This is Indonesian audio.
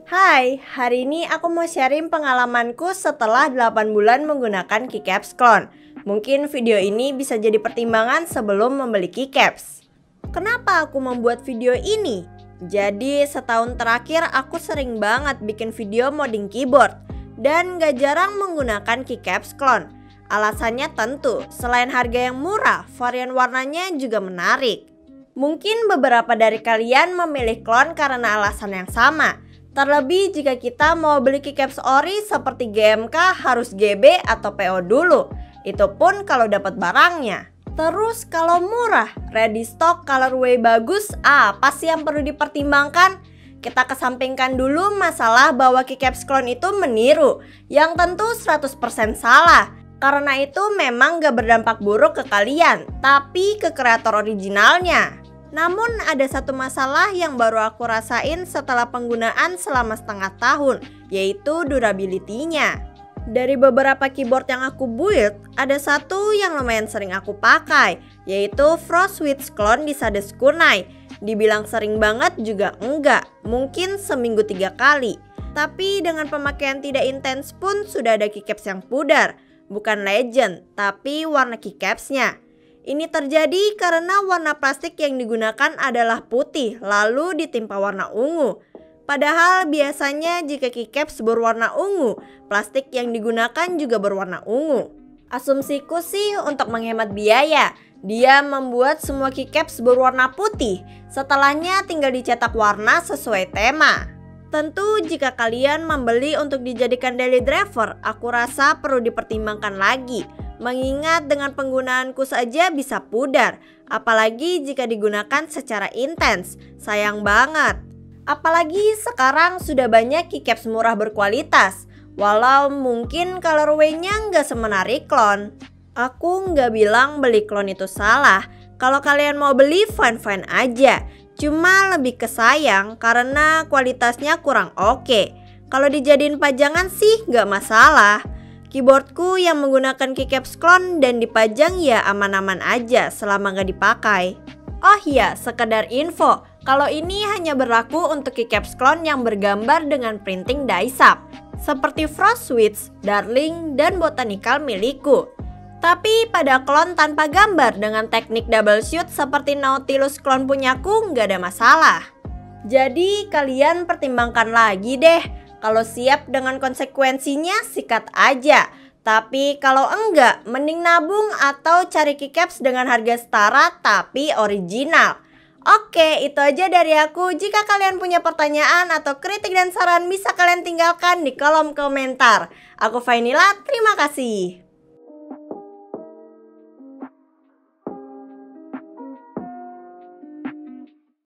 Hai, hari ini aku mau sharing pengalamanku setelah 8 bulan menggunakan keycaps clone. Mungkin video ini bisa jadi pertimbangan sebelum membeli keycaps. Kenapa aku membuat video ini? Jadi setahun terakhir aku sering banget bikin video modding keyboard dan gak jarang menggunakan keycaps clone. Alasannya tentu, selain harga yang murah, varian warnanya juga menarik. Mungkin beberapa dari kalian memilih clone karena alasan yang sama. Terlebih jika kita mau beli keycaps ori seperti GMK harus GB atau PO dulu. Itu pun kalau dapat barangnya. Terus kalau murah, ready stock, colorway bagus, apa sih yang perlu dipertimbangkan? Kita kesampingkan dulu masalah bahwa keycaps clone itu meniru, yang tentu 100% salah. Karena itu memang gak berdampak buruk ke kalian, tapi ke kreator originalnya. Namun ada satu masalah yang baru aku rasain setelah penggunaan selama setengah tahun, yaitu durability-nya. Dari beberapa keyboard yang aku build, ada satu yang lumayan sering aku pakai, yaitu Frostwitch clone di Sades Kunai. Dibilang sering banget juga enggak, mungkin seminggu 3 kali. Tapi dengan pemakaian tidak intens pun sudah ada keycaps yang pudar. Bukan legend, tapi warna keycapsnya. Ini terjadi karena warna plastik yang digunakan adalah putih lalu ditimpa warna ungu. Padahal biasanya jika keycaps berwarna ungu, plastik yang digunakan juga berwarna ungu. Asumsiku sih untuk menghemat biaya, dia membuat semua keycaps berwarna putih. Setelahnya tinggal dicetak warna sesuai tema. Tentu jika kalian membeli untuk dijadikan daily driver, aku rasa perlu dipertimbangkan lagi. Mengingat dengan penggunaanku saja bisa pudar, apalagi jika digunakan secara intens. Sayang banget. Apalagi sekarang sudah banyak keycaps murah berkualitas, walau mungkin colorway-nya nggak semenarik clone. Aku nggak bilang beli clone itu salah. Kalau kalian mau beli fine-fine aja. Cuma lebih kesayang karena kualitasnya kurang oke. Kalau dijadiin pajangan sih nggak masalah. Keyboardku yang menggunakan keycaps clone dan dipajang ya aman-aman aja selama nggak dipakai. Oh iya, sekedar info, kalau ini hanya berlaku untuk keycaps clone yang bergambar dengan printing die-sap, seperti Frostwitch, Darling, dan Botanical milikku. Tapi pada clone tanpa gambar dengan teknik double shoot seperti Nautilus clone punyaku nggak ada masalah. Jadi kalian pertimbangkan lagi deh. Kalau siap dengan konsekuensinya sikat aja. Tapi kalau enggak, mending nabung atau cari keycaps dengan harga setara tapi original. Oke, itu aja dari aku. Jika kalian punya pertanyaan atau kritik dan saran bisa kalian tinggalkan di kolom komentar. Aku Fainila, terima kasih.